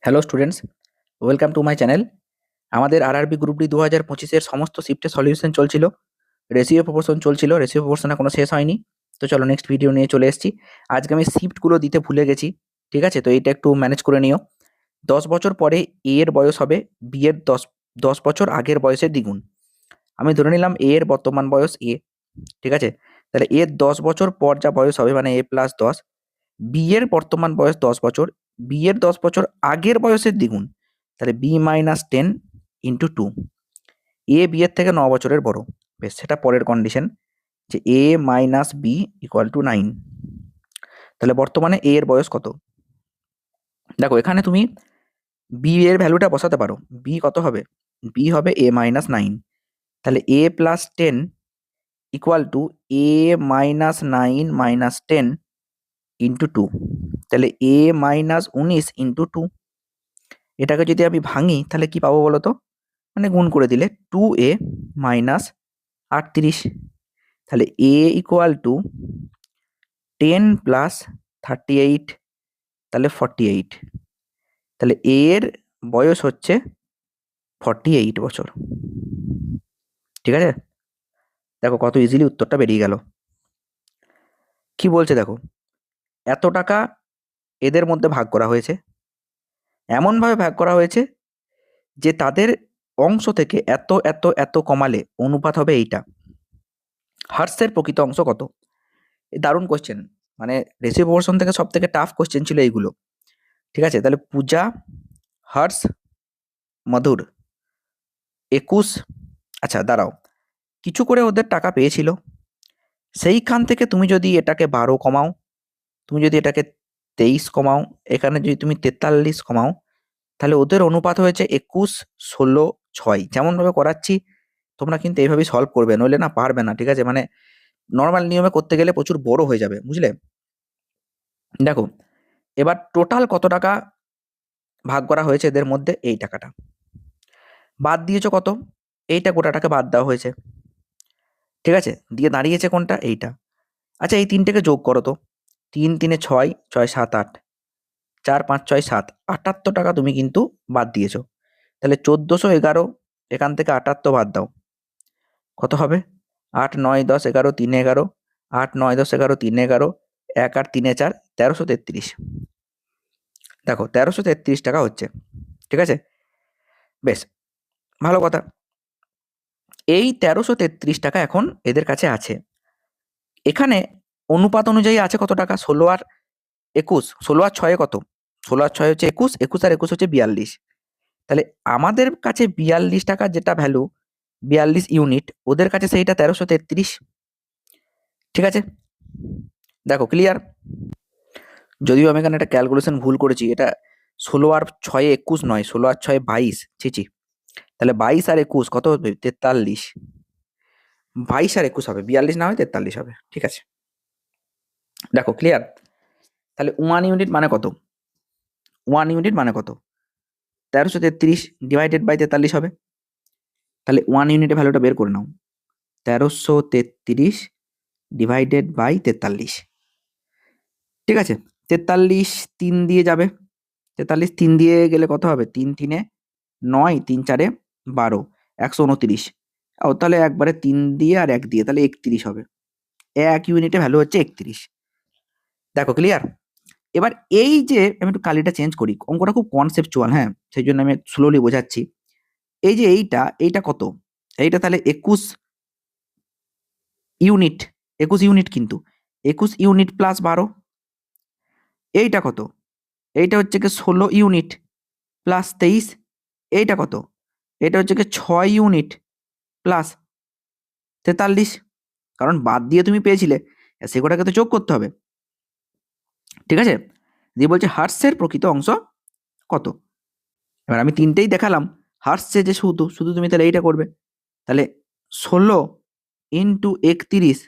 Hello students, welcome to my channel. আমাদের RRB group D 2025-এর সমস্ত শিফটের solution চলছিল, ratio proportion চলছিল, রেশিও প্রপোর্শনে কোনো শেষ হয়নি। তো চলো নেক্সট ভিডিও নিয়ে চলে এসেছি। আজকে আমি শিফটগুলো দিতে ভুলে গেছি, ঠিক আছে? তো এইটা একটু ম্যানেজ করে নিও। 10 বছর পরে এ এর বয়স হবে বি এর 10 বছর আগের বয়সের দ্বিগুণ। আমি ধরে নিলাম এ এর বর্তমান বয়স এ, ঠিক আছে? তাহলে এর 10 বছর পর যা বয়স হবে মানে A+10, বি এর বর্তমান বয়স 10 বছর, বি এর 10 বছর আগের বয়সের দ্বিগুণ, তাহলে B-10 ইন্টু 2। এ বি এর থেকে 9 বছরের বড়। বেশ, সেটা পরের কন্ডিশন যে A-B=9। তাহলে বর্তমানে এ এর বয়স কত? দেখো এখানে তুমি বি এর ভ্যালুটা বসাতে পারো। বি কত হবে? বি হবে A-9। তাহলে A+10 equal to A-9 into 2। তাহলে A-19 ইন্টু 2। এটাকে যদি আমি ভাঙি তাহলে কি পাবো বলো তো? মানে গুণ করে দিলে 2A মাইনাস 38। তাহলে A ইকুয়াল টু 10 প্লাস 38, তাহলে 48। তাহলে A এর বয়স হচ্ছে 48 বছর। ঠিক আছে, দেখো কত ইজিলি উত্তরটা বেরিয়ে গেল। কি বলছে দেখো, এত টাকা এদের মধ্যে ভাগ করা হয়েছে, এমনভাবে ভাগ করা হয়েছে যে তাদের অংশ থেকে এত এত এত কমালে অনুপাত হবে এইটা। হার্টসের প্রকৃত অংশ কত? দারুণ কোশ্চেন, মানে রেশিও প্রপোর্শন থেকে সব থেকে টাফ কোশ্চেন ছিল এইগুলো। ঠিক আছে, তাহলে পূজা, হর্ষ, মধুর 21। আচ্ছা দাঁড়াও, কিছু করে ওদের টাকা পেয়েছিল, সেইখান থেকে তুমি যদি এটাকে 12 কমাও, তুমি যদি এটাকে 23 কমাও, এখানে যদি তুমি 43 কমাও, তাহলে ওদের অনুপাত হয়েছে 21, 16, 6। যেমনভাবে করাচ্ছি তোমরা কিন্তু এইভাবেই সলভ করবে, নইলে না পারবে না। ঠিক আছে, মানে নর্মাল নিয়মে করতে গেলে প্রচুর বড় হয়ে যাবে, বুঝলে? দেখো এবার টোটাল কত টাকা ভাগ করা হয়েছে এদের মধ্যে, এই টাকাটা বাদ দিয়েছো কত? এইটা গোটাটাকে বাদ দেওয়া হয়েছে, ঠিক আছে? দিয়ে দাঁড়িয়েছে কোনটা? এইটা। আচ্ছা এই তিনটেকে যোগ করো তো। 3 3 6, 6 7 8, 4 5 6 7, 78 টাকা তুমি কিন্তু বাদ দিয়েছো। তাহলে 1411, এখান থেকে 78 বাদ দাও, কত হবে? 8 9 10 11 3 11, 8 9 10 11 3 11, 1 8 3 4, 1333। দেখো 1333 টাকা হচ্ছে, ঠিক আছে? বেশ ভালো কথা। এই 1333 টাকা এখন এদের কাছে আছে। এখানে অনুপাত অনুযায়ী আছে কত টাকা? 16 আর 21। 16 আর 6 কত? 16 আর 6 হচ্ছে 21, 21 আর 21 হচ্ছে 42। তাহলে আমাদের কাছে 42 টাকা যেটা ভ্যালু, 42 ইউনিট, ওদের কাছে সেইটা 1333। ঠিক আছে, দেখো ক্লিয়ার? যদিও আমি এখানে একটা ক্যালকুলেশন ভুল করেছি, এটা 16 আর 6 21 নয়, 16 আর 6 22। ছি। তাহলে 22 আর 21 কত হবে? 43। 22 আর 21 হবে, 42 না হয় 43 হবে। ঠিক আছে, দেখো ক্লিয়ার? তাহলে 1 ইউনিট মানে কত? 1 ইউনিট মানে কত? 1333 ডিভাইডেড বাই 43 হবে। তাহলে 1 ইউনিটের ভ্যালুটা বের করে নাও। 1333 ডিভাইডেড বাই 43। ঠিক আছে, 43 3 দিয়ে যাবে, 43 3 দিয়ে গেলে কত হবে? 3 3 9, 3 4 12, 129। ও তাহলে একবারে 3 দিয়ে আর 1 দিয়ে, তাহলে 31 হবে। 1 ইউনিটের ভ্যালু হচ্ছে 31। দেখো ক্লিয়ার? এবার এই যে আমি একটু কালিটা চেঞ্জ করি, অঙ্কটা খুব কনসেপচুয়াল, হ্যাঁ, সেই জন্য আমি স্লোলি বোঝাচ্ছি। এই যে এইটা কত? এইটা তাহলে 21 ইউনিট, 21 ইউনিট, কিন্তু 21 ইউনিট প্লাস 12। এইটা কত? এইটা হচ্ছে কি 16 ইউনিট প্লাস 23। এইটা কত? এটা হচ্ছে কি 6 ইউনিট প্লাস 43। কারণ বাদ দিয়ে তুমি পেয়েছিলে, সে কটাকে তো যোগ করতে হবে। ঠিক আছে, দিয়ে বলছে হার্টসের প্রকৃত অংশ কত? এবার আমি তিনটেই দেখালাম, হার্টসে যে শুধু শুধু তুমি তাহলে এইটা করবে। তাহলে 16 ইন্টু 31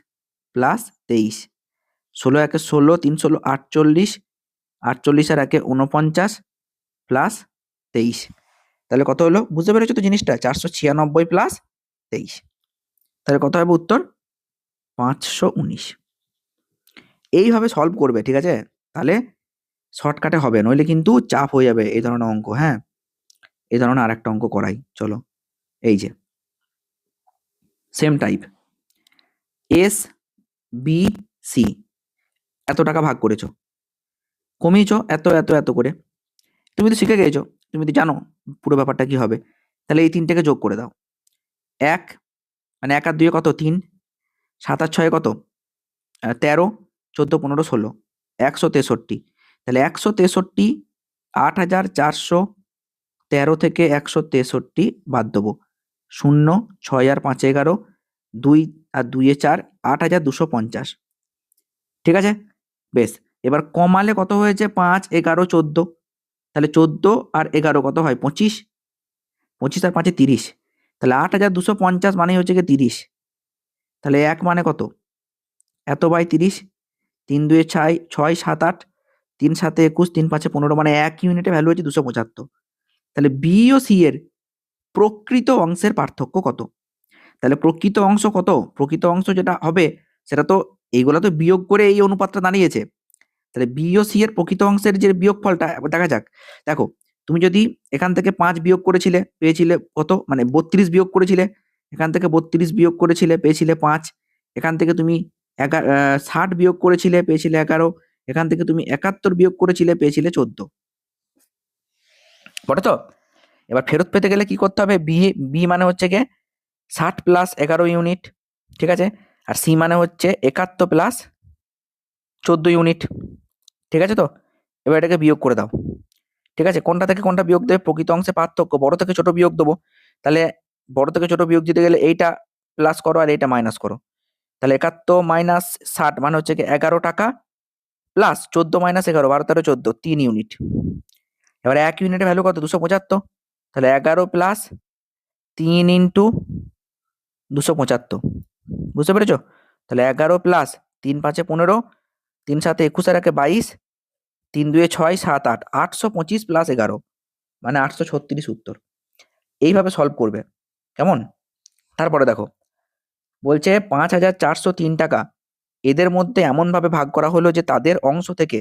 প্লাস 23। 16 একে 16, 3 16 48, 48 আর একে 49 প্লাস 23। তাহলে কত হলো? বুঝতে পেরেছো তো জিনিসটা? 496 প্লাস 23। তাহলে কত হবে উত্তর? 519। এইভাবে সলভ করবে, ঠিক আছে? তাহলে শর্টকাটে হবে, নইলে কিন্তু চাপ হয়ে যাবে এই ধরনের অঙ্ক। হ্যাঁ, এই ধরনের আরেকটা অঙ্ক করাই, চলো। এই যে same type, S B C, এত টাকা ভাগ করেছো, কমিয়েছো এত এত এত করে। তুমি তো শিখে গেছো, তুমি তো জানো পুরো ব্যাপারটা কি হবে। তাহলে এই তিনটাকে যোগ করে দাও। এক মানে 1 আর 2 কত, 3, 7 আর 6 কত, 13, 14, 15, 16, 163। তাহলে 163, 8,413 থেকে 163 বাদ দেবো, 0, 6 আর 5 11, 2 আর 2 4, 8,250। ঠিক আছে, বেশ। এবার কমালে কত হয়েছে, 5, 11, 14। তাহলে 14 আর 11 কত হয়, 25, 25 আর 5 30। তাহলে 8,250 মানে হচ্ছে গিয়ে 30। তাহলে 1 মানে কত, এত বাই 30, 3 2 6, 6 7 8, 3 7 21, 3 5 15, মানে 1 ইউনিটে ভ্যালু হচ্ছে 275। তাহলে বি ও সি এর প্রকৃত অংশের পার্থক্য কত? তাহলে প্রকৃত অংশ কত, প্রকৃত অংশ যেটা হবে সেটা তো এইগুলা তো বিয়োগ করে এই অনুপাতটা দাঁড়িয়েছে। তাহলে বি ও সি এর প্রকৃত অংশের যে বিয়োগফলটা এবার দেখা যাক। দেখো, তুমি যদি এখান থেকে 5 বিয়োগ করেছিলে পেয়েছিলে কত, মানে 32 বিয়োগ করেছিলে, এখান থেকে 32 বিয়োগ করেছিলে পেয়েছিলে 5, এখান থেকে তুমি 60 বিয়োগ করেছিলে পেয়েছিলে 11, এখান থেকে তুমি 71 বিয়োগ করেছিলে পেয়েছিলে 14। বটে তো? এবার ফেরত পেতে গেলে কি করতে হবে, বি বি মানে হচ্ছে গিয়ে 60 প্লাস 11 ইউনিট, ঠিক আছে, আর সি মানে হচ্ছে 71 প্লাস 14 ইউনিট। ঠিক আছে তো? এবার এটাকে বিয়োগ করে দাও। ঠিক আছে, কোনটা থেকে কোনটা বিয়োগ দেবে, প্রকৃত অংশে পার্থক্য, বড় থেকে ছোট বিয়োগ দেবো। তাহলে বড় থেকে ছোট বিয়োগ দিতে গেলে এইটা প্লাস করো আর এইটা মাইনাস করো। তাহলে 71 মাইনাস 60 মানে হচ্ছে 11 টাকা, প্লাস 14 মাইনাস 11, 12 13 14, 3 ইউনিট। এবার 1 ইউনিটের ভ্যালু কত, 275। তাহলে 11 প্লাস 3 ইন্টু 275, বুঝতে পেরেছো? তাহলে 11 প্লাস 3 5 15, 3 7 21 আর 1 22, 3 2 6 7 8, 825 প্লাস 11 মানে 836 উত্তর। এইভাবে সলভ করবে, কেমন? তারপরে দেখো, বলছে 5,403 টাকা এদের মধ্যে এমন ভাবে ভাগ করা হলো যে তাদের অংশ থেকে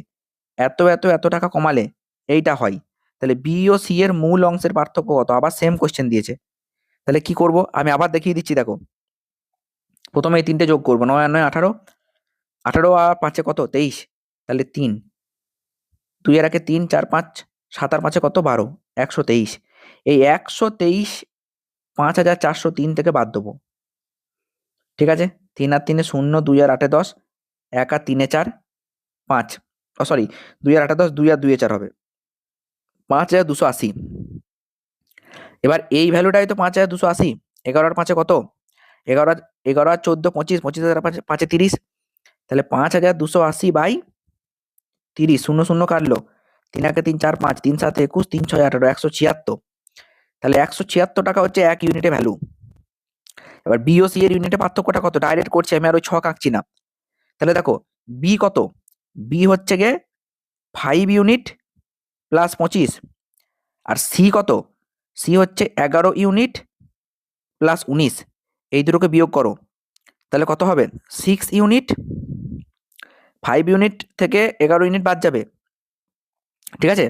এত এত এত টাকা কমালে এইটা হয়। তাহলে বি ও সি এর মূল অংশের পার্থক্য কত? আবার সেম কোশ্চেন দিয়েছে। তাহলে কি করব, আমি আবার দেখিয়ে দিচ্ছি। দেখো, প্রথমে এই তিনটে যোগ করবো, 9 আর 9 18, 18 আর 5 কত, 23। তাহলে 3, 2 আর 1 3, 4 5, 7 আর 5 কত, 12, 123। এই 123 5,403 থেকে বাদ দেবো। ঠিক আছে, 3 আর 3 0, 2 আর 8 10, 1 আর 3 4, 5, সরি 2 আর 8 10, 2 আর 2 4 হবে 5,280। এবার এই ভ্যালুটাই তো 5,280, 11 আর 5 কত, 11 11 আর 14 25, 25 আর 5 30। তাহলে 5,280 বাই 30, 0 0 কাটলো, 3 1 3 4 5, 3 7 21, 3 6 18, 176। তাহলে 176 টাকা হচ্ছে 1 ইউনিটে ভ্যালু। এবার বি ও সি এর ইউনিটে পার্থক্যটা কত, ডাইরেক্ট করছি আমি, আর ওই ছক আঁকছি না। তাহলে দেখো, বি কত, বি হচ্ছে গে 5 ইউনিট প্লাস 25, আর সি কত, সি হচ্ছে 11 ইউনিট প্লাস 19। এই দুটোকে বিয়োগ করো, তাহলে কত হবে, 6 ইউনিট। 5 ইউনিট থেকে 11 ইউনিট বাদ যাবে, ঠিক আছে,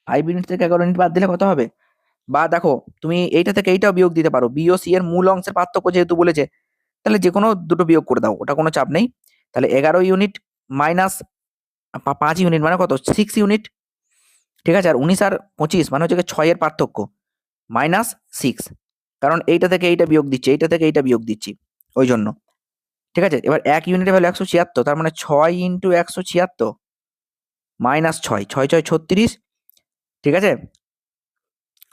5 ইউনিট থেকে 11 ইউনিট বাদ দিলে কত হবে। বা দেখো, তুমি এইটা থেকে এইটাও বিয়োগ দিতে পারো, বি ও সি এর মূল অংশের পার্থক্য যেহেতু বলেছে, তাহলে যে কোনো দুটো বিয়োগ করে দাও, ওটা কোনো চাপ নেই। তাহলে 11 ইউনিট মাইনাস 5 ইউনিট মানে কত, 6 ইউনিট। ঠিক আছে, আর 19 আর 25 মানে হচ্ছে 6 এর পার্থক্য, মাইনাস 6, কারণ এইটা থেকে এইটা বিয়োগ দিচ্ছি, এইটা থেকে এইটা বিয়োগ দিচ্ছি, ওই জন্য। ঠিক আছে, এবার 1 ইউনিটের ভ্যালু 176, তার মানে 6 ইন্টু 176 মাইনাস 6, 6 6 36। ঠিক আছে,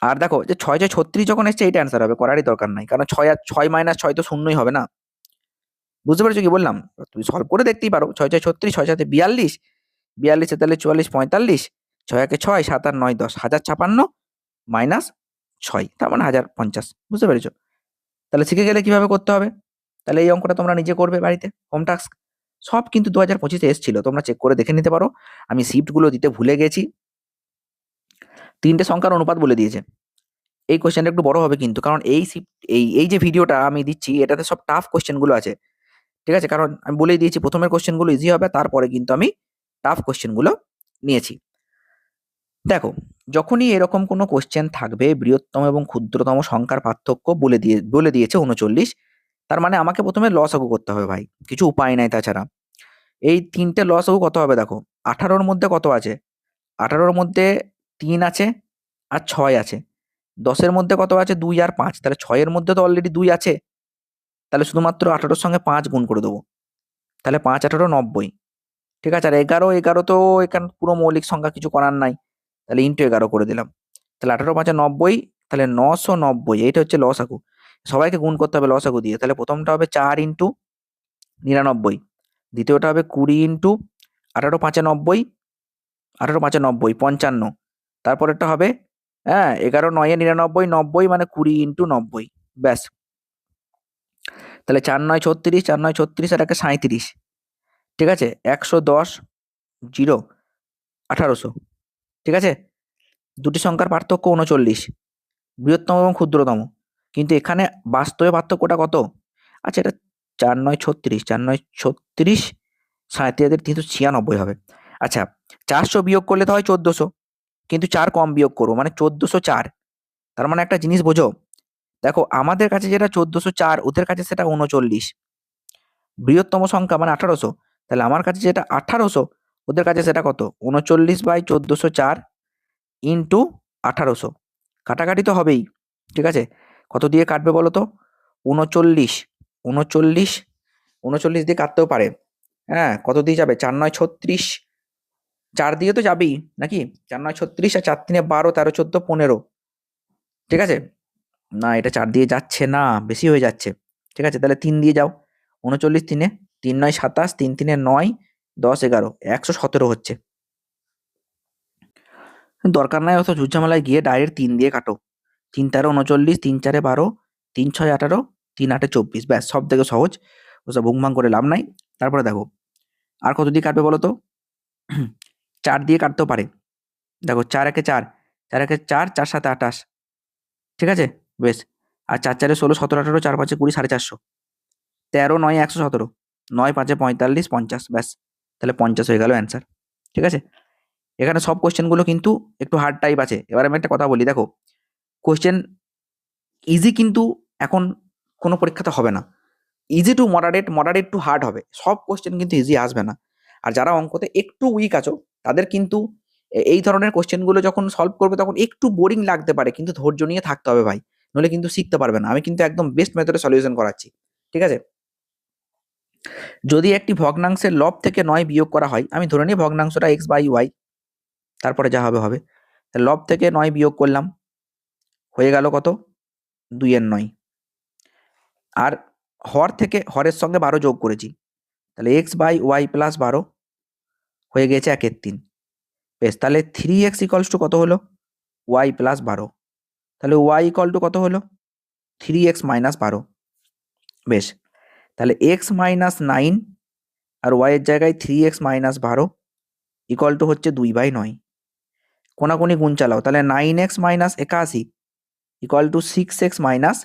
আর দেখো যে 6 6 36 যখন এসছে এইটা অ্যান্সার হবে, করারই দরকার নাই, কারণ 6 আর 6 মাইনাস 6 তো শূন্যই হবে না। বুঝতে পেরেছো কি বললাম? তুমি সলভ করে দেখতেই পারো, 6 6 36, 6 7 42, 42 তাহলে 44 45, 6 1 6, 7 আর 9 10, 1056 মাইনাস 6, তার মানে 1050। বুঝতে পেরেছো? তাহলে শিখে গেলে কিভাবে করতে হবে। তাহলে এই অঙ্কটা তোমরা নিজে করবে বাড়িতে, হোম টাস্ক। সব কিন্তু 2025-এ এসেছিল, তোমরা চেক করে দেখে নিতে পারো। আমি শিফটগুলো দিতে ভুলে গেছি, 3টে সংখ্যার অনুপাত বলে দিয়েছে। এই কোশ্চেনটা একটু বড় হবে কিন্তু, কারণ এই শিফট এই যে ভিডিওটা আমি দিচ্ছি এটাতে সব টাফ কোশ্চেনগুলো আছে। ঠিক আছে, কারণ আমি বলেই দিয়েছি প্রথমের কোশ্চেনগুলো ইজি হবে, তারপরে কিন্তু আমি টাফ কোশ্চেনগুলো নিয়েছি। দেখো, যখনই এরকম কোনো কোশ্চেন থাকবে বৃহত্তম এবং ক্ষুদ্রতম সংখ্যার পার্থক্য বলে দিয়েছে 39, তার মানে আমাকে প্রথমে লসাগু করতে হবে ভাই, কিছু উপায় নাই তাছাড়া। এই তিনটে লসাগু কত হবে দেখো, 18-র মধ্যে কত আছে, 18-র মধ্যে 3 আছে আর 6 আছে। 10-এর মধ্যে কত আছে, 2 আর 5, তাহলে 6-এর মধ্যে তো অলরেডি 2 আছে, তাহলে শুধুমাত্র 18-র সঙ্গে 5 গুণ করে দেবো, তাহলে 5 18 90। ঠিক আছে, আর 11 11 তো এখানে পুরো মৌলিক সংখ্যা, কিছু করার নাই, তাহলে ইন্টু 11 করে দিলাম, তাহলে 18 5 90, তাহলে 990, এইটা হচ্ছে লসাগু। সবাইকে গুণ করতে হবে লসাগু দিয়ে, তাহলে প্রথমটা হবে 4 ইন্টু 99, দ্বিতীয়টা হবে 20 ইন্টু 18 5 90, 18 5 90 55, তারপরেরটা হবে 11 9 99, 90 মানে 20 ইন্টু 90, ব্যাস। তাহলে 4 9 36, 4 9 36 আর 1 37, ঠিক আছে, 110 0 1800, ঠিক আছে। দুটি সংখ্যার পার্থক্য 39, বৃহত্তম এবং ক্ষুদ্রতম, কিন্তু এখানে বাস্তবে পার্থক্যটা কত? আচ্ছা, এটা 4 9 36, 4 9 36, 37 396 হবে। আচ্ছা, 400 বিয়োগ করলে তো হয় 1400, কিন্তু 4 কম বিয়োগ করবো মানে 1404। তার মানে একটা জিনিস বোঝো, দেখো আমাদের কাছে যেটা 1404, ওদের কাছে সেটা 39, বৃহত্তম সংখ্যা মানে 1800, তাহলে আমার কাছে যেটা 1800, ওদের কাছে সেটা কত, 39/1404 ইন্টু 1800, কাটাকাটি তো হবেই, ঠিক আছে। কত দিয়ে কাটবে বলো তো, 39, 39, 39 দিয়ে কাটতেও পারে, কত দিয়ে যাবে, 4 9 36, 4 দিয়ে তো যাবেই নাকি, 4 9 36 আর 4 3 12 13 14 15, ঠিক আছে। না, এটা 4 দিয়ে যাচ্ছে না, বেশি হয়ে যাচ্ছে, ঠিক আছে, তাহলে 3 দিয়ে যাও, 39 3-এ, 3 9 27, 3 3 9, 10 11, 117 হচ্ছে। দরকার নাই অত ঝুটঝামেলায় গিয়ে ডাইরেক্ট 3 দিয়ে কাটো, 3 13 39, 3 4 12, 3 6 18, 3 8 24, ব্যাস, সব থেকে সহজ, ওসব ভুংভাং করে লাভ নাই। তারপরে দেখো আর কত দিয়ে কাটবে বলো তো, 4 দিয়ে কাটতেও পারে, দেখো 4 1 4, 4 1 4, 4 7 28, ঠিক আছে, বেশ। আর 4 4 16 17 18, 4 5 20, 450, 13 9 117, 9 5 45 50, ব্যাস, তাহলে 50 হয়ে গেল অ্যান্সার, ঠিক আছে। এখানে সব কোশ্চেনগুলো কিন্তু একটু হার্ড টাইপ আছে। এবার আমি একটা কথা বলি, দেখো কোশ্চেন ইজি কিন্তু এখন কোনো পরীক্ষাতে হবে না, easy to moderate, moderate two hard হবে, সব কোশ্চেন কিন্তু ইজি আসবে না। আর যারা অঙ্কতে একটু উইক আছো, তাদের কিন্তু এই ধরনের কোশ্চেনগুলো যখন সলভ করবে তখন একটু বোরিং লাগতে পারে, কিন্তু ধৈর্য নিয়ে থাকতে হবে ভাই, নইলে কিন্তু শিখতে পারবে না। আমি কিন্তু একদম বেস্ট মেথডে সলিউশন করাচ্ছি, ঠিক আছে। যদি একটি ভগ্নাংশের লব থেকে 9 বিয়োগ করা হয়, আমি ধরে নিই ভগ্নাংশটা x/y, তারপরে যা হবে হবে, লব থেকে 9 বিয়োগ করলাম, হয়ে গেল কত, 2 এর 9, আর হর থেকে হরের সঙ্গে 12 যোগ করেছি, তাহলে x/y প্লাস 12 হয়ে গেছে 1 এর 3, বেশ। তাহলে 3x ইকলস টু কত হলো, y প্লাস 12, তাহলে y ইকল টু কত হলো, 3x মাইনাস 12, বেশ। তাহলে x মাইনাস 9 আর y এর জায়গায় 3x মাইনাস 12 ইকল টু হচ্ছে 2/9, কোনাকুনি গুণ চালাও, তাহলে 9x minus 81 equal to 6x minus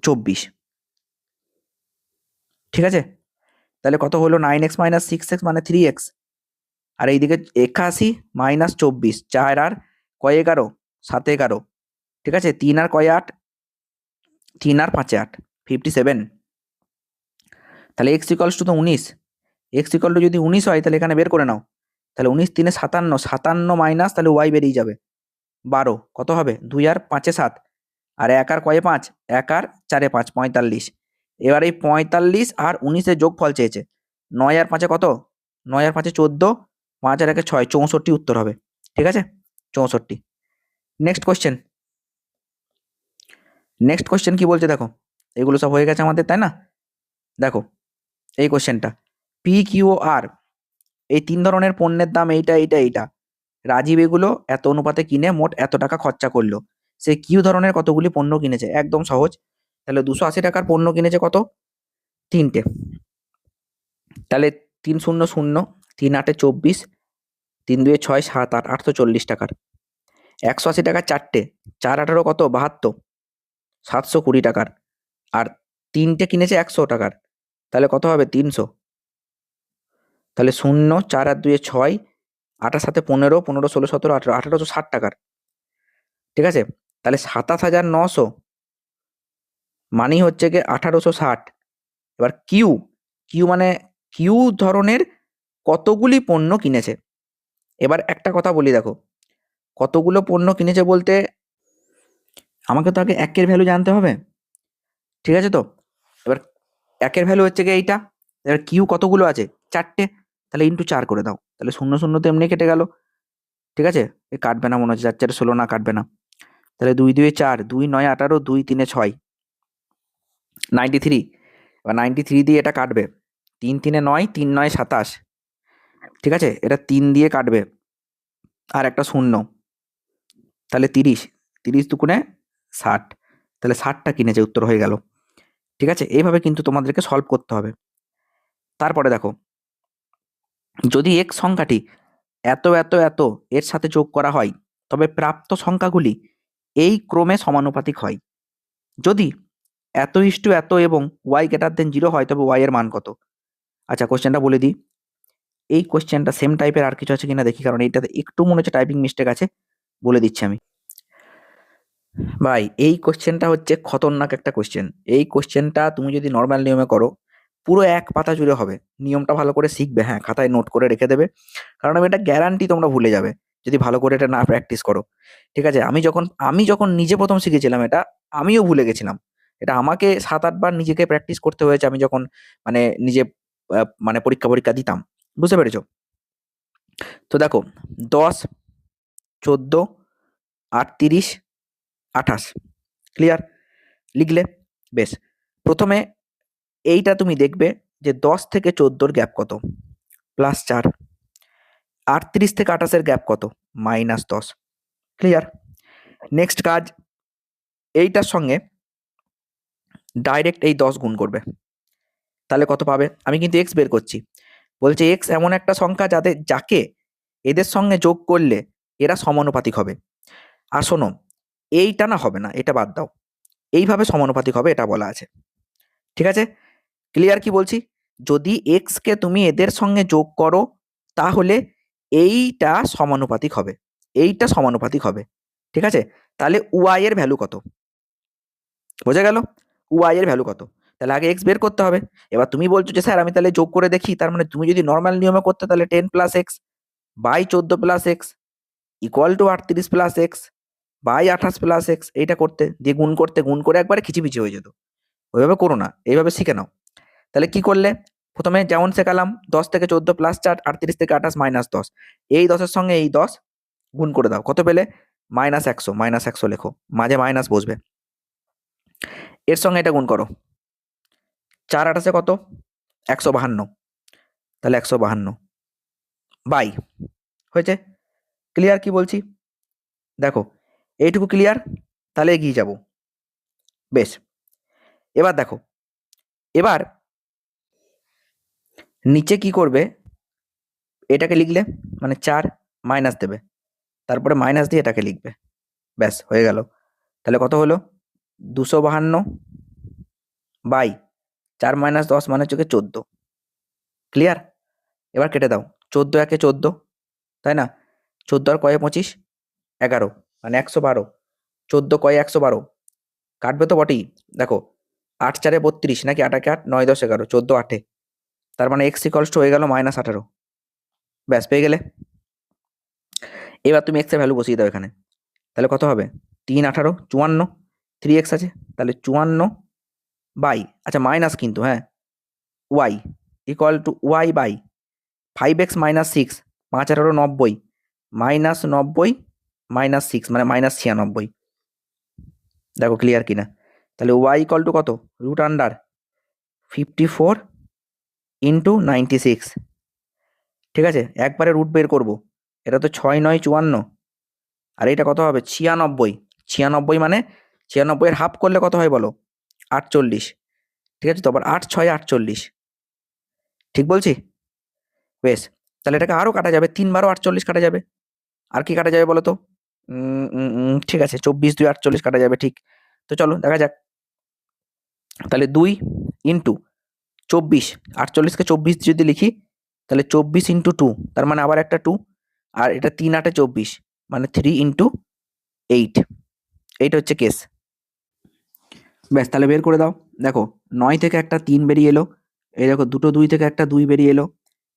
24, ঠিক আছে। তাহলে কত হলো, 9x মাইনাস 6x মানে 3x, আর এইদিকে 81 মাইনাস 24, 4 আর কয় 11, 7 11, ঠিক আছে, 3 আর কয় 8, 3 আর 5 8, 57, তাহলে x ইকলস টু তো 19, x ইকল টু যদি 19 হয় তাহলে এখানে বের করে নাও, তাহলে 19 3 57, 57 মাইনাস, তাহলে y বেরিয়ে যাবে 12, কত হবে, 2 আর 5 7, আর 1 আর কয়ে 5, 1 আর 4 5, 45, এবার এই 45 আর 19 এর যোগফল চেয়েছে, 9 আর 5 কত, 9 আর 5 14, 5 আর 1 6, 64 উত্তর হবে, ঠিক আছে, 64। নেক্সট কোশ্চেন, নেক্সট কোশ্চেন কি বলছে দেখো, এগুলো সব হয়ে গেছে আমাদের, তাই না। দেখো এই কোশ্চেনটা, পি কিউ আর এই 3 ধরনের পণ্যের দাম এইটা এইটা এইটা, রাজীব এগুলো এত অনুপাতে কিনে মোট এত টাকা খরচা করলো, সে কিউ ধরনের কতগুলি পণ্য কিনেছে, একদম সহজ। তাহলে 280 টাকার পণ্য কিনেছে কত, 3টে, তাহলে 3 0 0, 3 8 24, 3 2 6 7 8, 840 টাকার। 180 টাকার 4টে, 4 18 কত, 72, 720 টাকার। আর 3টে কিনেছে 100 টাকার, তাহলে কত হবে, 300, তাহলে 0 4 আর 2 6, 8 সাথে 15, 15 16 17 18, 1860 টাকার। ঠিক আছে, তাহলে 27,900 মানেই হচ্ছে গিয়ে 1860। এবার কিউ, কিউ মানে কিউ ধরনের কতগুলি পণ্য কিনেছে। এবার একটা কথা বলি, দেখো কতগুলো পণ্য কিনেছে বলতে আমাকে তো আগে একের ভ্যালু জানতে হবে, ঠিক আছে? তো এবার একের ভ্যালু হচ্ছে গিয়ে এইটা, এবার কিউ কতগুলো আছে, 4টে, তাহলে ইন্টু 4 করে দাও, তাহলে 0 0 তো এমনি কেটে গেল। ঠিক আছে, এ কাটবে না মনে হচ্ছে, 4 4 16 না, কাটবে না। তাহলে 2 2 4, 2 9 18, 2 3 6, 93। এবার 93 দিয়ে এটা কাটবে, 3 3 9, 3 9 27। ঠিক আছে, এটা 3 দিয়ে কাটবে, আর একটা 0, তাহলে 30, 30 দুগুণে 60, তাহলে 60টা কিনেছে, উত্তর হয়ে গেল। ঠিক আছে, এইভাবে কিন্তু তোমাদেরকে সলভ করতে হবে। তারপরে দেখো, যদি এক সংখ্যাটি এত এত এত এর সাথে যোগ করা হয়, তবে প্রাপ্ত সংখ্যাগুলি এই ক্রমে সমানুপাতিক হয়। যদি এত ইস্টু এত এবং ওয়াই গ্রেটার দেন 0 হয়, তবে ওয়াই এর মান কত? আচ্ছা, কোশ্চেনটা বলে দিই। এই কোশ্চেনটা সেম টাইপের আর কিছু আছে কিনা দেখি, কারণ এইটাতে একটু মনে হচ্ছে টাইপিং মিস্টেক আছে, বলে দিচ্ছি আমি। ভাই, এই কোশ্চেনটা হচ্ছে খতরনাক একটা কোশ্চেন। এই কোশ্চেনটা তুমি যদি নর্মাল নিয়মে করো, পুরো 1 পাতা জুড়ে হবে। নিয়মটা ভালো করে শিখবে, হ্যাঁ, খাতায় নোট করে রেখে দেবে, কারণ আমি এটা গ্যারান্টি তোমরা ভুলে যাবে যদি ভালো করে এটা না প্র্যাকটিস করো। ঠিক আছে, আমি যখন নিজে প্রথম শিখেছিলাম এটা, আমিও ভুলে গেছিলাম। এটা আমাকে 7 8 বার নিজেকে প্র্যাকটিস করতে হয়েছে, আমি যখন মানে নিজে মানে পরীক্ষা দিতাম। বুঝতে পেরেছো? তো দেখো, 10, 14, 38, 28, ক্লিয়ার? লিখলে বেশ। প্রথমে এইটা তুমি দেখবে যে 10 থেকে 14 গ্যাপ কত, +4। 38 থেকে 28 গ্যাপ কত, -10। ক্লিয়ার? নেক্সট কাজ, এইটার সঙ্গে ডাইরেক্ট এই 10 গুণ করবে, তাহলে কত পাবে? আমি কিন্তু এক্স বের করছি, বলছে এক্স এমন একটা সংখ্যা যাকে এদের সঙ্গে যোগ করলে এরা সমানুপাতিক হবে। আর শোনো, এইটা না হবে না, এটা বাদ দাও, এইভাবে সমানুপাতিক হবে, এটা বলা আছে। ঠিক আছে, ক্লিয়ার কি বলছি? যদি এক্স কে তুমি এদের সঙ্গে যোগ করো, তাহলে এইটা সমানুপাতিক হবে, এইটা সমানুপাতিক হবে। ঠিক আছে, তাহলে ওয়াই এর ভ্যালু কত? বোঝা গেল? ওয়াই এর ভ্যালু কত? তাহলে আগে এক্স বের করতে হবে। এবার তুমি বলছো যে স্যার আমি তাহলে যোগ করে দেখি, তার মানে তুমি যদি নর্মাল নিয়মে করতে, তাহলে 10 + x by 14 + x equal to 38 + x by 28 + x, এইটা করতে দিয়ে গুণ করে একবারে খিচিবিচি হয়ে যেত। ওইভাবে করো না, এইভাবে শিখে নাও। তাহলে কি করলে? প্রথমে যেমন শেখালাম, 10 থেকে 14 +4, 38 থেকে 28 -10, এই 10-এর সঙ্গে এই 10 গুণ করে দাও, কত পেলে? -100, -100 লেখো, মাঝে মাইনাস বসবে। এর সঙ্গে এটা গুণ করো, 4 28 কত? 152, তাহলে 152 বাই, হয়েছে? ক্লিয়ার কি বলছি? দেখো, এইটুকু ক্লিয়ার, তাহলে এগিয়ে যাব। বেশ, এবার দেখো, এবার নিচে কি করবে, এটাকে লিখলে মানে 4 মাইনাস দেবে, তারপরে মাইনাস দিয়ে এটাকে লিখবে, ব্যাস হয়ে গেল। তাহলে কত হলো? 252 বাই 4 - 10 মানে হচ্ছে 14। ক্লিয়ার? এবার কেটে দাও, 14 একে 14, তাই না? 14 আর কয়ে 25, 11 মানে 112, 14 কয়ে 112, কাটবে তো বটেই। দেখো, 8 4 32 নাকি 8 8 9 10 11, 14 8, তার মানে x ইকুয়ালস টু হয়ে গেল -18। ব্যাস, পেয়ে গেলে। এবার তুমি x এর ভ্যালু বসিয়ে দাও এখানে, তাহলে কত হবে? 3 18 54, 3x আছে, তাহলে 54 বাই, আচ্ছা মাইনাস কিন্তু, হ্যাঁ, y equal to y by 5x - 6, 5 18 90, -90 -6 মানে -96। দেখো ক্লিয়ার কিনা? তাহলে y ইকুয়াল টু কত? √54 ইন্টু 96। ঠিক আছে, একবারে রুট বের করব, এটা তো 6 9 54, আর এটা কত হবে? 96। 96 মানে 96 এর হাফ করলে কত হয় বলো? 48। ঠিক আছে, তো আবার 8 6 48, ঠিক বলছি? বেশ, তাহলে এটাকে আরো কাটা যাবে, 3 12 48 কাটা যাবে। আর কি কাটা যাবে বলো তো? ঠিক আছে, 24 2 48 কাটা যাবে, ঠিক। তো চলো দেখা যাক। তাহলে 2 ইন্টু 24, 48কে 24 যদি লিখি, তাহলে 24 ইন্টু 2, তার মানে আবার একটা 2, আর এটা 3 8 24, মানে 3 ইন্টু 8, এইটা হচ্ছে কেস। ব্যাস, তাহলে বের করে দাও। দেখো 9 থেকে একটা 3 বেরিয়ে এলো, এই দেখো দুটো 2 থেকে একটা 2 বেরিয়ে এলো,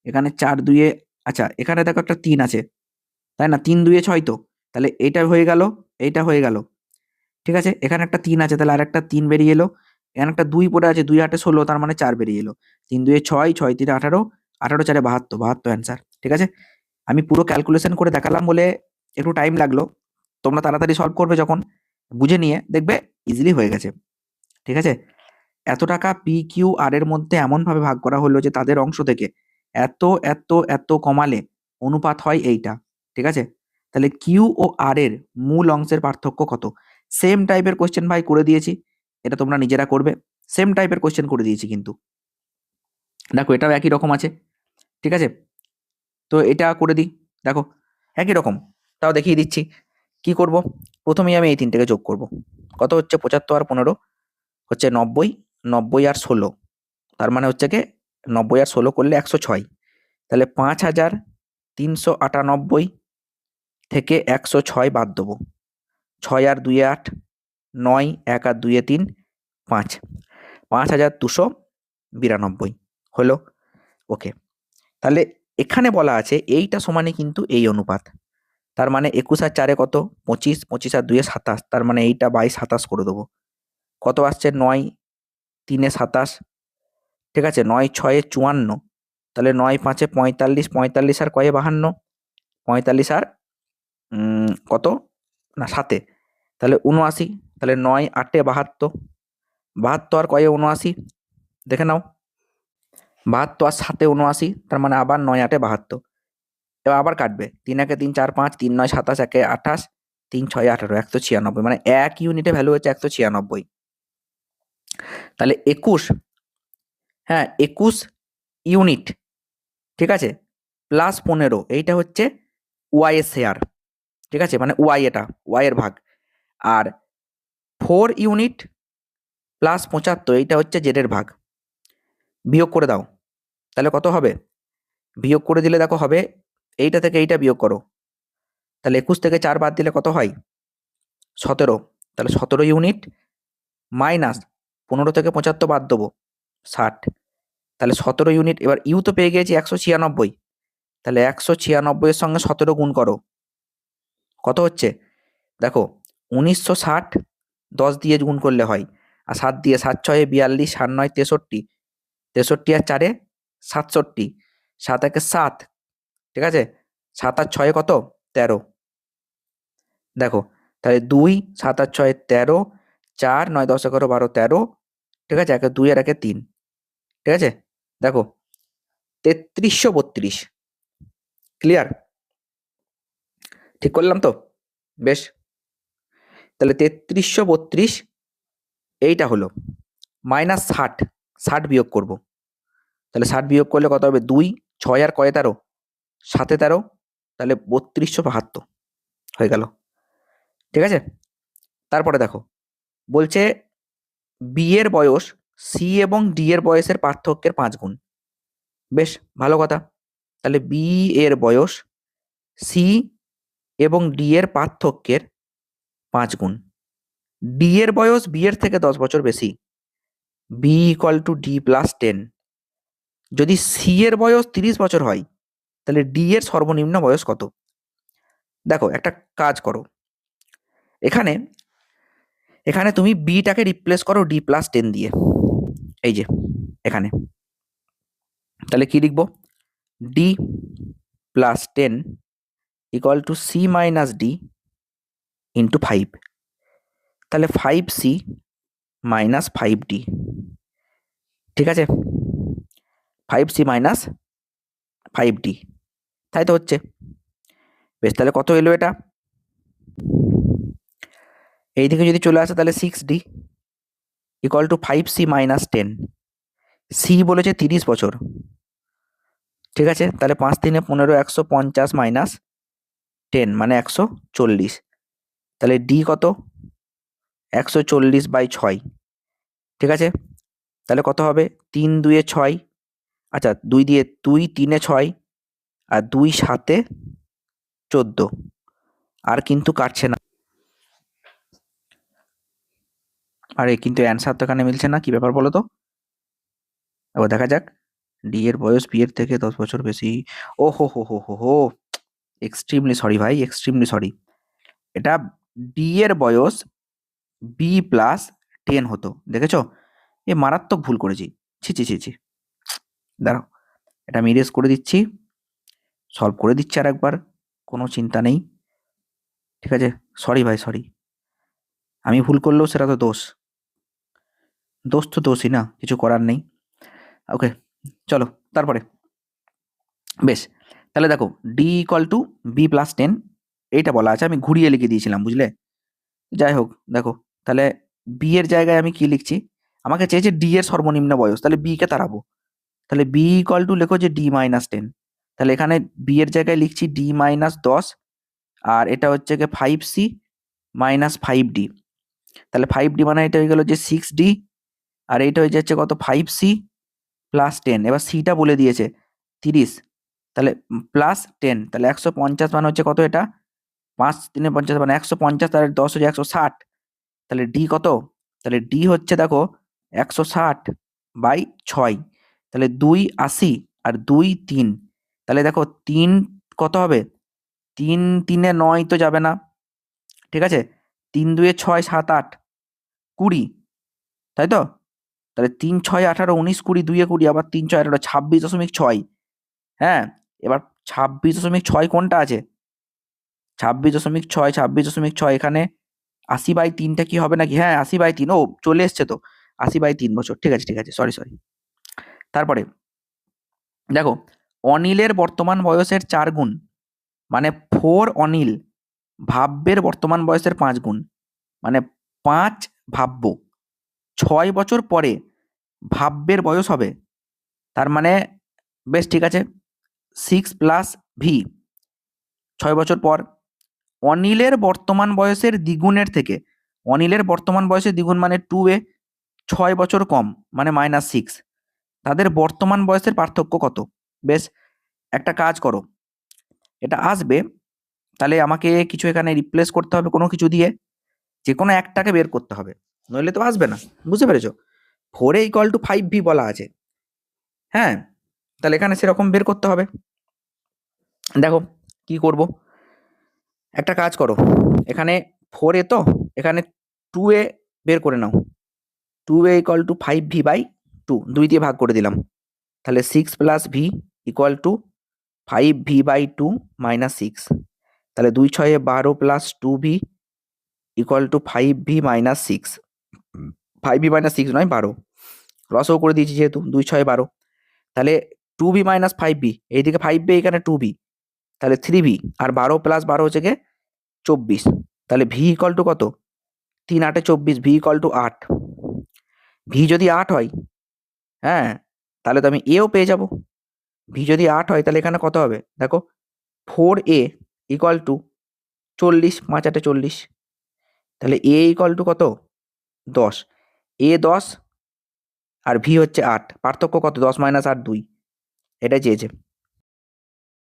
এখানে 4 2 আচ্ছা এখানে দেখো একটা 3 আছে, তাই না? 3 2 6 তো, তাহলে এইটা হয়ে গেল, এইটা হয়ে গেল, ঠিক আছে? এখানে একটা 3 আছে, তাহলে আর একটা 3 বেরিয়ে এলো, এখানে একটা 2 পড়ে আছে, 2 8 16, তার মানে 4 বেরিয়ে এলো, 3 2 6, 6 3 18, 18 4 72, 72 অ্যান্সার। ঠিক আছে, আমি পুরো ক্যালকুলেশন করে দেখালাম বলে একটু টাইম লাগলো, তোমরা তাড়াতাড়ি সলভ করবে যখন, বুঝে নিয়ে দেখবে ইজিলি হয়ে গেছে। ঠিক আছে, এত টাকা পি কিউ আর এর মধ্যে এমন ভাবে ভাগ করা হলো যে তাদের অংশ থেকে এত এত এত কমালে অনুপাত হয় এইটা। ঠিক আছে, তাহলে কিউ ও আর এর মূল অংশের পার্থক্য কত? সেম টাইপের কোশ্চেন ভাই করে দিয়েছি, এটা তোমরা নিজেরা করবে, সেম টাইপের কোশ্চেন করে দিয়েছি কিন্তু, দেখো এটাও একই রকম আছে। ঠিক আছে, তো এটা করে দিই, দেখো একই রকম, তাও দেখিয়ে দিচ্ছি কি করব। প্রথমেই আমি এই তিনটাকে যোগ করব, কত হচ্ছে 75 আর 15 হচ্ছে 90, 90 আর 16, তার মানে হচ্ছে কি 90 আর 16 করলে 106, তাহলে 5398 থেকে 106 বাদ দেবো, 6 আর 2 8, 9, 1 আর 2 3, 5, 5292 হলো। ওকে, তাহলে এখানে বলা আছে এইটা সমানে কিন্তু এই অনুপাত, তার মানে 21 আর 4 কত 25, 25 আর 2 27, তার মানে এইটা 22 27 করে দেবো, কত আসছে 9 3 27, ঠিক আছে 9 6 54, তাহলে 9 5 45, 45 আর কয়ে 52, 45 আর কত না 7, তাহলে 79, তাহলে 9 8 72, 72 আর কয়ে 79, দেখে নাও 72 আর 7 79, তার মানে আবার 9 8 72, এবার আবার কাটবে, 3 1 3 4 5, 3 9 27, 1 28, 3 6 18, 196, মানে এক ইউনিটে ভ্যালু হচ্ছে 196। তাহলে 21, হ্যাঁ 21 ইউনিট, ঠিক আছে, প্লাস 15, এইটা হচ্ছে ওয়াই এর শেয়ার, ঠিক আছে, মানে ওয়াই, এটা ওয়াই এর ভাগ, আর 4 ইউনিট প্লাস 75, এইটা হচ্ছে জেড এর ভাগ, বিয়োগ করে দাও, তাহলে কত হবে? বিয়োগ করে দিলে দেখো হবে, এইটা থেকে এইটা বিয়োগ করো, তাহলে 21 থেকে 4 বাদ দিলে কত হয় 17, তাহলে 17 ইউনিট মাইনাস 15 থেকে 75 বাদ দেবো 60, তাহলে 17 ইউনিট, এবার ইউ তো পেয়ে গিয়েছি 196, তাহলে 196 এর সঙ্গে 17 গুণ করো, কত হচ্ছে দেখো 1960, 10 দিয়ে গুণ করলে হয়, আর 7 দিয়ে, 7 6 42, 7 9 63, 63 আর 4 67, 7 1 7, ঠিক আছে, 7 আর 6 কত 13, দেখো তাহলে 2 7 আর 6 13, 4 9 10 11 12 13, ঠিক আছে, 1 2 আর 1 3, ঠিক আছে, দেখো 3332, ক্লিয়ার? ঠিক করলাম তো? বেশ, তাহলে 3332 এইটা হলো, মাইনাস 60, 60 বিয়োগ করব, তাহলে 60 বিয়োগ করলে কত হবে 2 6 আর কয় 13, 7 13, তাহলে 3272 হয়ে গেল। ঠিক আছে, তারপরে দেখো বলছে বি এর বয়স সি এবং ডি এর বয়সের পার্থক্যের 5 গুণ, বেশ ভালো কথা, তাহলে বি এর বয়স সি এবং ডি এর পার্থক্যের 5 গুণ, ডি এর বয়স বি এর থেকে 10 বছর বেশি, B equal to D plus 10, যদি সি এর বয়স 30 বছর হয় তাহলে ডি এর সর্বনিম্ন বয়স কত? দেখো একটা কাজ করো, এখানে এখানে তুমি বিটাকে রিপ্লেস করো ডি প্লাস 10 দিয়ে, এই যে এখানে, তাহলে কি লিখবো D plus 10 equal to C minus D into 5, তাহলে 5c মাইনাস 5d, ঠিক আছে, 5c মাইনাস 5d, তাই তো হচ্ছে, বেশ তাহলে কত এলো এটা, এইদিকে যদি চলে আসে তাহলে 6d equal to 5c minus 10, C বলেছে 30 বছর, ঠিক আছে, তাহলে 5 3 15, 150 মাইনাস 10 মানে 140, তাহলে ডি কত 140/6, ঠিক আছে, তাহলে কত হবে 3 2 6, আচ্ছা 2 দিয়ে 2 3 6, আর 2 7 14 আর কিন্তু কাটছে না। আরে কিন্তু অ্যান্সার তো এখানে মিলছে না, কি ব্যাপার বলো তো? এবার দেখা যাক। ডি এর বয়স বি এর থেকে 10 বছর বেশি। ও হো হো হো হো হো, এক্সট্রিমলি সরি ভাই, এক্সট্রিমলি সরি। এটা ডি এর বয়স বি প্লাস 10 হতো, দেখেছো? এ মারাত্মক ভুল করেছি। ছি ছি ছি ছি। দাঁড়াও, এটা আমি ইরেজ করে দিচ্ছি, সলভ করে দিচ্ছি আর একবার, কোনো চিন্তা নেই। ঠিক আছে, সরি ভাই সরি। আমি ভুল করলেও সেটা তো দোষ, দোষ তো দোষই না, কিছু করার নেই। ওকে, চলো তারপরে। বেশ, তাহলে দেখো D equal to B plus 10 এইটা বলা আছে, আমি ঘুরিয়ে লিখে দিয়েছিলাম, বুঝলে? যাই হোক, দেখো তাহলে বি এর জায়গায় আমি কি লিখছি, আমাকে চেয়েছে ডি এর সর্বনিম্ন বয়স, তাহলে বি কে তাড়াবো। তাহলে বি ইকুয়াল টু লেখো যে ডি মাইনাস 10। তাহলে এখানে বি এর জায়গায় লিখছি ডি মাইনাস 10, আর এটা হচ্ছে গিয়ে 5c মাইনাস 5d। তাহলে 5d মানে এটা হয়ে গেল যে 6d, আর এইটা হয়ে যাচ্ছে কত 5c প্লাস 10। এবার সিটা বলে দিয়েছে 30, তাহলে প্লাস 10, তাহলে 150 মানে হচ্ছে কত এটা, 5×3 = 50 মানে 150, তাহলে 10 হচ্ছে 160। তাহলে ডি কত, তাহলে ডি হচ্ছে দেখো 160/6, তাহলে 2 80 আর 2 3, তাহলে দেখো 3 কত হবে, 3 3 9 তো যাবে না, ঠিক আছে, 3 2 6 7 8 20, তাই তো? তাহলে 3 6 18 19 20 2 20, আবার 3 6 18 26.6। হ্যাঁ, এবার 26.6 কোনটা আছে, 26.6, 26.6 এখানে 80/3টা কি হবে নাকি? হ্যাঁ 80/3, ও চলে এসছে তো, 80/3 বছর, ঠিক আছে ঠিক আছে, সরি সরি। তারপরে দেখো, অনিলের বর্তমান বয়সের 4 গুণ, মানে 4 অনিল ভাব্যের বর্তমান বয়সের 5 গুণ, মানে 5 ভাব্য 6 বছর পরে ভাব্যের বয়স হবে। তার মানে বেশ ঠিক আছে, 6 প্লাস ভি 6 বছর পর। অনিলের বর্তমান বয়সের দ্বিগুণের থেকে, অনিলের বর্তমান বয়সের দ্বিগুণ মানে 2a, 6 বছর কম মানে -6, তাদের বর্তমান বয়সের পার্থক্য কত? বেশ, একটা কাজ করো, এটা আসবে, তাহলে আমাকে কিছু এখানে রিপ্লেস করতে হবে কোনো কিছু দিয়ে, যে কোনো একটাকে বের করতে হবে, নইলে তো আসবে না, বুঝতে পেরেছো? 4a = 5v বলা আছে, হ্যাঁ, তাহলে এখানে সেরকম বের করতে হবে। দেখো কি করব, একটা কাজ করো, এখানে 4a তো, এখানে 2a বের করে নাও, 2a = 5v/2, 2 দিয়ে ভাগ করে দিলাম, তাহলে 6 plus V equal to 5v/2 minus 6, তাহলে 2 6 12 plus 2v equal to 5v minus 6, 5v minus 6 নয় 12, লসও করে দিয়েছি যেহেতু 2 6 12, তাহলে 2v মাইনাস 5v, এইদিকে 5v এখানে 2v, তাহলে 3v, আর 12 প্লাস 12 হচ্ছে গিয়ে 24, তাহলে ভি ইকুয়াল টু কত, 3 8 24, ভি ইকুয়াল টু 8। ভি যদি 8 হয়, হ্যাঁ, তাহলে তো আমি এও পেয়ে যাব। ভি যদি 8 হয় তাহলে এখানে কত হবে দেখো, 4a ইকুয়াল টু 40, 5 8 40, তাহলে এ ইকুয়াল টু কত 10, এ 10 আর ভি হচ্ছে 8, পার্থক্য কত, 10 - 8 2, এটা চেয়েছে।